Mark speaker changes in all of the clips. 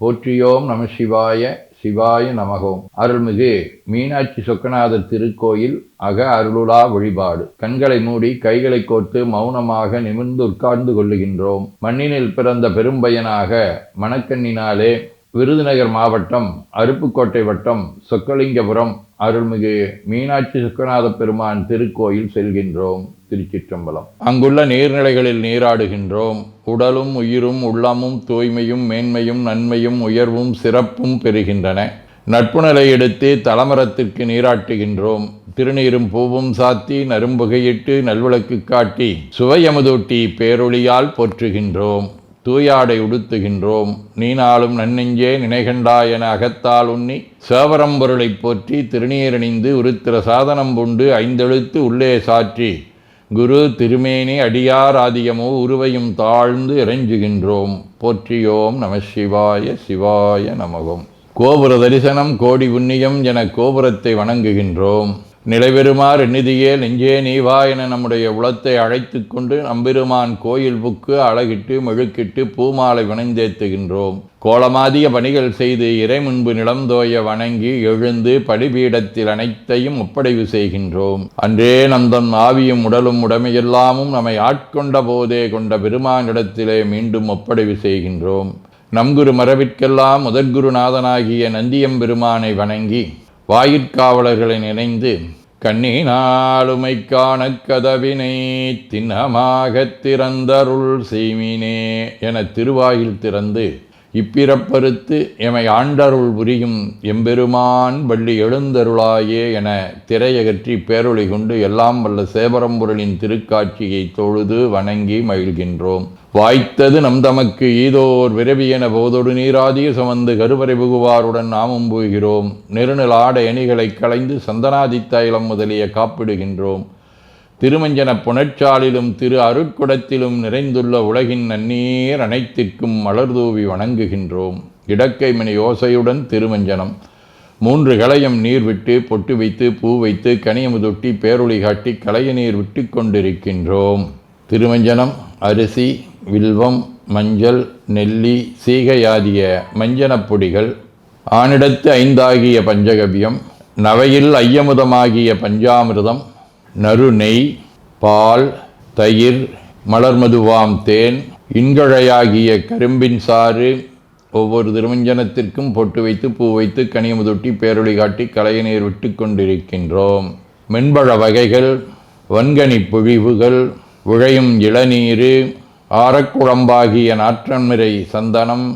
Speaker 1: போற்றியோம் நம சிவாய சிவாய நமகோம். அருள்மிகு மீனாட்சி சொக்கநாதர் திருக்கோயில் அக அருளுலா வழிபாடு. கண்களை மூடி கைகளை கோர்த்து மௌனமாக நிமிர்ந்து உட்கார்ந்து கொள்ளுகின்றோம். மண்ணினில் பிறந்த பெரும்பயனாக மணக்கண்ணினாலே விருதுநகர் மாவட்டம் அருப்புக்கோட்டை வட்டம் சொக்கலிங்கபுரம் அருள்மிகு மீனாட்சி சொக்கநாத பெருமான் திருக்கோயில் செல்கின்றோம். திருச்சிற்றம்பலம். அங்குள்ள நீர்நிலைகளில் நீராடுகின்றோம். உடலும் உயிரும் உள்ளமும் தூய்மையும் மேன்மையும் நன்மையும் உயர்வும் சிறப்பும் பெறுகின்றன. நட்புநிலை எடுத்து தலமரத்திற்கு நீராட்டுகின்றோம். திருநீரும் பூவும் சாத்தி நரும்புகையிட்டு நல்விளக்கு காட்டி சுவையமுதூட்டி பேரொளியால் போற்றுகின்றோம். தூயாடை உடுத்துகின்றோம். நீனாலும் நன்னெஞ்சே நினைகண்டா என அகத்தால் உண்ணி சேவரம்பொருளை போற்றி திருநீரணிந்து உருத்திர சாதனம் புண்டு ஐந்தெழுத்து உள்ளே சாற்றி குரு திருமேனி அடியார் ஆதியமோ உருவையும் தாழ்ந்து இறைஞ்சுகின்றோம். போற்றியோம் நம சிவாய சிவாய நமகம். கோபுர தரிசனம் கோடி புண்ணியம் என கோபுரத்தை வணங்குகின்றோம். நிலைபெறுமாறு நிதியே நெஞ்சே நீவா என நம்முடைய உளத்தை அழைத்து கொண்டு நம்பெருமான் கோயில் புக்கு அழகிட்டு மெழுக்கிட்டு பூமாலை வணந்தேத்துகின்றோம். கோலமாதிய பணிகள் செய்து இறை முன்பு நிலந்தோய வணங்கி எழுந்து படிபீடத்தில் அனைத்தையும் ஒப்படைவு செய்கின்றோம். அன்றே நந்தன் ஆவியும் உடலும் உடமையெல்லாமும் நம்மை ஆட்கொண்ட போதே கொண்ட பெருமானிடத்திலே மீண்டும் ஒப்படைவு செய்கின்றோம். நம்குரு மரபிற்கெல்லாம் முதற்குருநாதனாகிய நந்தியம்பெருமானை வணங்கி வாயிற்காவலர்களை நினைந்து கண்ணினாலுமை காண கதவினை திண்ணமாகத் திறந்தருள் செய்மினே என திருவாயில் திறந்து இப்பிறப்பறுத்து எமை ஆண்டருள் புரியும் எம்பெருமான் வள்ளி எழுந்தருளாயே என திரையகற்றி பேரொளி கொண்டு எல்லாம் வல்ல சேவரம்பொருளின் திருக்காட்சியை தொழுது வணங்கி மகிழ்கின்றோம். வாய்த்தது நம் தமக்கு ஈதோர் விரவியென போதொடு நீராதிய சுமந்து கருவறை புகுவாருடன் நாமும் போகிறோம். நெருநல் ஆடை அணிகளை களைந்து சந்தனாதி தைலம் முதலிய காப்பிடுகின்றோம். திருமஞ்சன புனற்சாலிலும் திரு அருட்குடத்திலும் நிறைந்துள்ள உலகின் நன்னீர் அனைத்திற்கும் மலர்தூவி வணங்குகின்றோம். இடக்கைமணி ஓசையுடன் திருமஞ்சனம் 3 களையம் நீர் விட்டு பொட்டு வைத்து பூ வைத்து கனியமுதொட்டி பேரொளி காட்டி களைய நீர் விட்டு கொண்டிருக்கின்றோம். திருமஞ்சனம் அரிசி வில்வம் மஞ்சள் நெல்லி சீகையாதிய மஞ்சனப் பொடிகள், ஆனிடத்து 5 ஆகிய பஞ்சகவ்யம், நவையில் ஐயமுதமாகிய பஞ்சாமிர்தம், நறு நெய், பால், தயிர், மலர்மதுவாம் தேன், இன்கழையாகிய கரும்பின் சாறு, ஒவ்வொரு திருமஞ்சனத்திற்கும் பொட்டு வைத்து பூ வைத்து கனியமுதொட்டி பேரொளி காட்டி களைய நீர் விட்டு கொண்டிருக்கின்றோம். மென்பழ வகைகள், வன்கனி பொழிவுகள், உழையும் இளநீரு, ஆரக்குழம்பாகிய நாற்றன்மிரை சந்தனம்,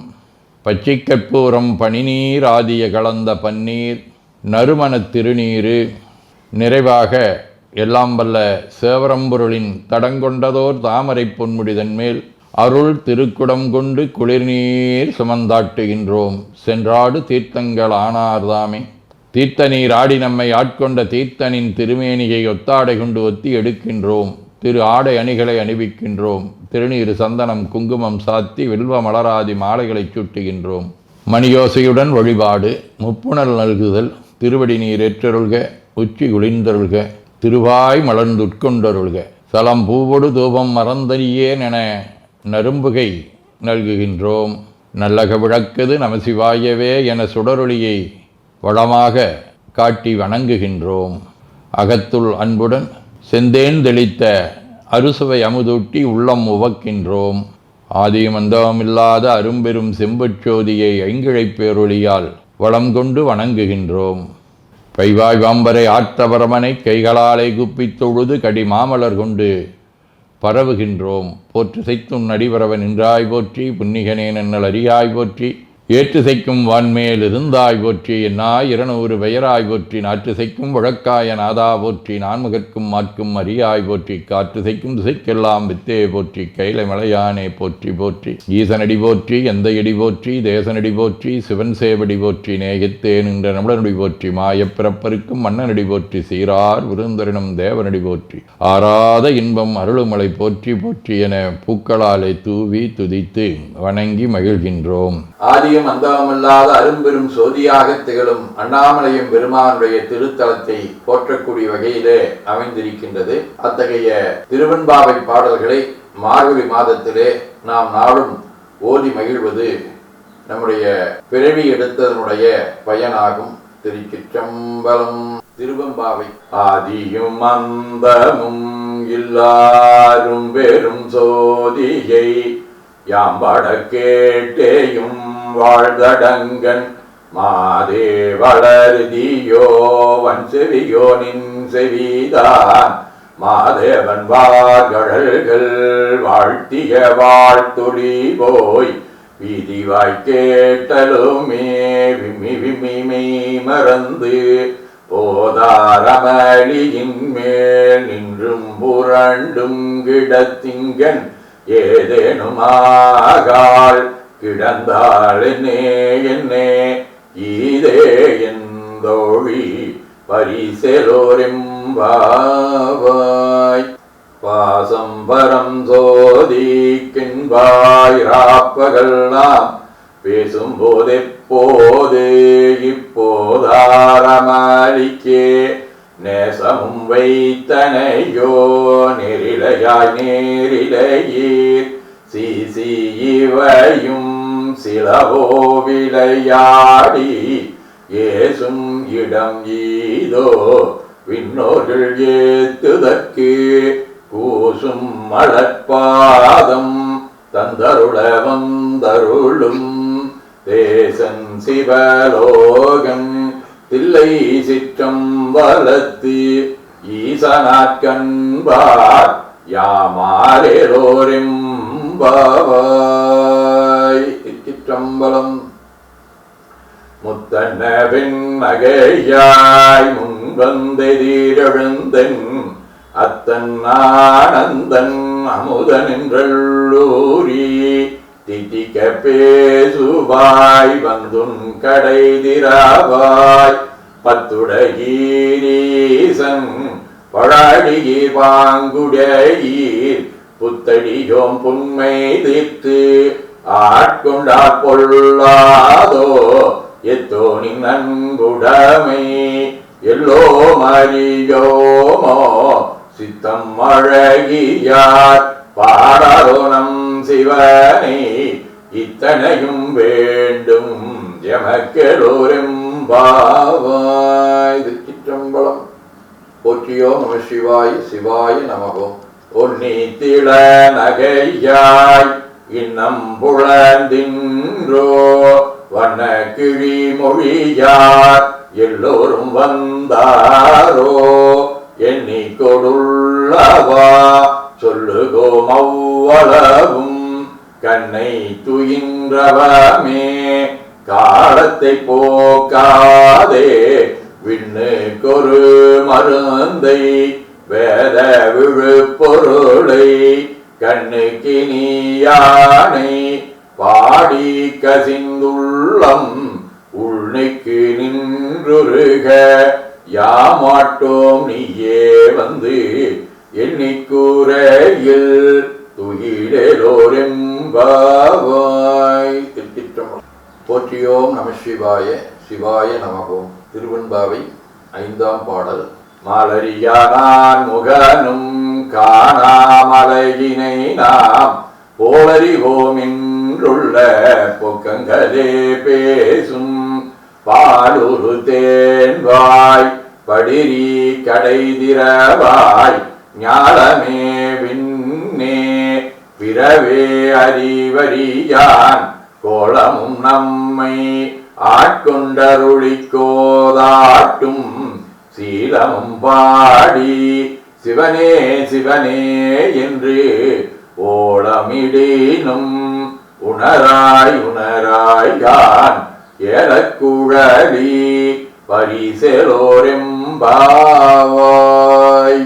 Speaker 1: பச்சை கற்பூரம், பனிநீர் ஆதிய கலந்த பன்னீர், நறுமணத் திருநீரு, நிறைவாக எல்லாம் வல்ல சேவரம்பொருளின் தடங்கொண்டதோர் தாமரை பொன்முடிதன் மேல் அருள் திருக்குடம் கொண்டு குளிர்நீர் சுமந்தாட்டுகின்றோம். சென்றாடு தீர்த்தங்கள் ஆனார்தாமே. தீர்த்த நீர் ஆடி நம்மை ஆட்கொண்ட தீர்த்தனின் திருமேனியை ஒத்தாடை கொண்டு ஒத்தி எடுக்கின்றோம். திரு ஆடை அணிகளை அணிவிக்கின்றோம். திருநீர் சந்தனம் குங்குமம் சாத்தி வில்வ மலராதி மாலைகளை சூட்டுகின்றோம். மணியோசையுடன் வழிபாடு. முப்புணல் நல்குதல். திருவடி நீர் ஏற்றருள்க, உச்சி குளிர்ந்தருள்க, திருவாய் மலர்ந்துட்கொண்டருள்க, சலம் பூவொடு தூபம் மறந்தறியேன் என நரும்புகை நல்குகின்றோம். நல்லக விளக்குது நமசிவாயவே என சுடரொளியை வளமாக காட்டி வணங்குகின்றோம். அகத்துள் அன்புடன் செந்தேன் தெளித்த அறுசுவை அமுதூட்டி உள்ளம் உவக்கின்றோம். ஆதியும் அந்தமில்லாத அரும்பெரும் செம்பச்சோதியை ஐங்கிழைப் பேரொளியால் வளம் கொண்டு வணங்குகின்றோம். பைவாய் வாம்பரை ஆற்றவரமனை கைகளாலை குப்பித் தொழுது கடி மாமலர் கொண்டு பரவுகின்றோம். போற்று செய்தும் நடிபரவ நின்றாய் போற்றி, புன்னிகனே நன்னல் அறியாய் போற்றி, ஏற்று செய்க்கும் வான்மேல் இருந்தாய் போற்றி, என்னாய் 200 பெயராய் போற்றி, நாற்று செய்க்கும் வழக்காய நாதா போற்றி, நான்முகற்கும் மாற்கும் அறியாய் போற்றி, காற்று செய்க்கும் திசைக்கெல்லாம் வித்தே போற்றி, கைலை மலையானே போற்றி போற்றி, ஈசனடி போற்றி, எந்த எடி போற்றி, தேசனடி போற்றி, சிவன் சேவடி போற்றி, நேயத்தே நின்ற நம்மளனடி போற்றி, மாயப்பிறப்பருக்கும் மன்னனடி போற்றி, சீரார் விருந்தரினும் தேவனடி போற்றி, ஆராத இன்பம் அருளுமலை போற்றி போற்றி என பூக்களாலை தூவி துதித்து வணங்கி மகிழ்கின்றோம். ஆதியும் அந்தமில்லாத அரும்பெரும் சோதியாக திகழும் அண்ணாமலையும் பெருமானுடைய திருத்தலத்தை போற்றக்கூடிய வகையிலே அமைந்திருக்கின்றது. அத்தகைய திருவெண்பாவை பாடல்களை மார்கழி மாதத்திலே நாம் நாளும் ஓதி மகிழ்வது நம்முடைய பிறவி எடுத்ததனுடைய பயனாகும். திருச்சிற்றம்பலம். திருவெம்பாவை. ஆதியும் அந்தமும் இல்லாரும் பெரும் சோதியை யாம்பட கேட்டேயும் வாழ்தடங்கன் மாதே வளருதியோ வன் செவியோ நின் செவிதான் மாதேவன் வார்கழல்கள் வாழ்த்திய வாழ்த்துடி போய் வீதிவாய் கேட்டலுமே விம்மி விம்மி மறந்து போதாரமளியின் மேல் நின்றும் புரண்டும் கிடத்திங்கன் ஏதேனும் ஆகாள் கிடந்தாள் என்னே ஈதே எந்தோழி பரிசெலோரெம்பாவாய். பாசம் பரம் சோதிக்கின்பாய் ராப்பகல் நாம் பேசும் போதெப்போது இப்போதாரமளிக்கே நேசமும் வைத்தனையோ நெறிலையாய் நேரிலையீர் சீசி இவையும் சிலவோ விளையாடி ஏசும் இடம் ஈதோ விண்ணோர்கள் ஏத்துதற்கு கூசும் மலர்பாதம் தந்தருள வந்தருளும் தேசன் சிவலோகன் தில்லை சிற்றம்பலத்து ஈசனாட்கண்பார் யாமாரேரோரெம்பாவாய். சிற்றம்பலம். முத்தன்னவின் நகையாய் முன்வந்தெதிரெழுந்தன் அத்தன் ஆனந்தன் அமுதன் என்றூரி திட்டிக்க பேசுவாய் வந்துன் கடை திராவாய் பத்துடகீரீசன் பழடிகீர் வாங்குடையீர் புத்தடியோம் புன்மை தீர்த்து ஆட்கொண்டாற் பொல்லாதோ எத்தோனின் நன்புடைமை எல்லோ மறியோமோ சித்தம் அழகியார் பாடாரோ நம் சிவனை இத்தனையும் வேண்டும் எமக்கெலோரெம்பாவாய். திருச்சிற்றம்பலம். போற்றியோ நம சிவாய சிவாய நமகோம். ஒன்னித்திள நகையாய் இன்னம் புலந்தின்றோ வண்ண கிழி மொழியார் எல்லோரும் வந்தாரோ எண்ணி கொடுள்ளவா சொல்லுகோம் அவ்வளவும் கண்ணை துயின்றவமே காலத்தை போக்காதே விண்ணு கொரு மருந்தை வேத விழுப்பொருளை கண்ணுக்கு நீயானை பாடி கசிந்துள்ளம் உள்னைக்கு நின்றுருக யாமாட்டோம் நீயே வந்து எண்ணிக்கூரையில் துயிலோரெம்பாவாய். திருச்சிற்றம்பலம். போற்றியோம் நம சிவாய சிவாய நமகோம். திருவெம்பாவை 5ஆம் பாடல். மாலரியானான் முகனும் காணாமலையினை நாம் போலறிவோம் என்றுள்ள பொக்கங்களே பேசும் பாலுரு தேன்வாய் படிரி கடை திரவாய் ஞாலமே விண்ணே பிறவே அறிவறியான் கோலமும் நம்மை ஆட்கொண்டருளிக்கோதாட்டும் சீலமும் பாடி சிவனே சிவனே என்று ஓலமிடேனும் உணராய் உணராய்கான் ஏலக்குழலி பரிசெலோரெம்பாவாய்.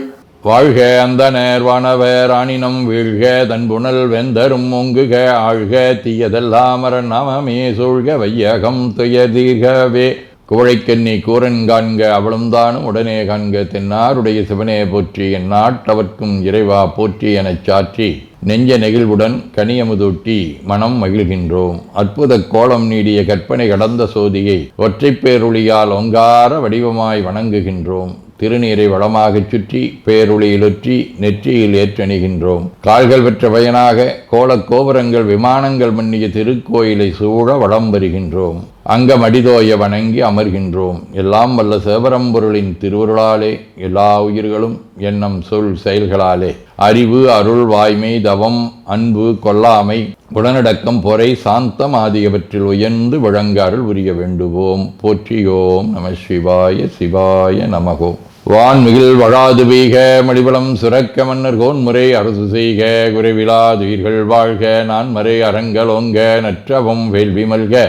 Speaker 2: வாழ்க அந்த நேர்வானவர் ஆணினம் வீழ்க தன்புணல் வெந்தரும் ஒங்குக ஆழ்க தீயதெல்லாம் நாமமே சூழ்க வையகம் துயதீர்கவே குவழைக்கண்ணி கூரன் காண்க அவளும் தானும் உடனே காண்க தென்னாருடைய சிவனே போற்றி எந்நாட்டவர்க்கும் இறைவா போற்றி எனச் சாற்றி நெஞ்ச நெகிழ்வுடன் கனியமுதூட்டி மனம் மகிழ்கின்றோம். அற்புத கோலம் நீடிய கற்பனை கடந்த சோதியை ஒற்றைப்பேருளியால் ஒங்கார வடிவமாய் வணங்குகின்றோம். திருநீரை வளமாகச் சுற்றி பேருளியிலுற்றி நெற்றியில் ஏற்றணிகின்றோம். கால்கள் பெற்ற பயனாக கோலக்கோபுரங்கள் விமானங்கள் மன்னிய திருக்கோயிலை சூழ வலம் வருகின்றோம். அங்கம் அடிதோய வணங்கி அமர்கின்றோம். எல்லாம் வல்ல சிவபரம்பொருளின் திருவருளாலே எல்லா உயிர்களும் எண்ணம் சொல் செயல்களாலே அறிவு அருள் வாய்மை தவம் அன்பு கொல்லாமை உடனடக்கம் பொறை சாந்தம் ஆகியவற்றில் உயர்ந்து விளங்க அருள் புரிய வேண்டுவோம். போற்றியோம் நம சிவாய சிவாய நமகோ. வான்மிகில் வழாது வீக மடிபலம் சுரக்க மன்னர் கோன்முறை அரசு செய்க குறைவிலாதுயிர்கள் வாழ்க நான்மறை அறங்கலோங்க நற்றவம் வேள்வி மல்க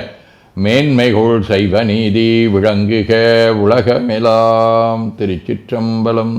Speaker 2: மேன்மைகோள் சைவ நீதி விளங்குக உலகமெலாம். திருச்சிற்றம்பலம்.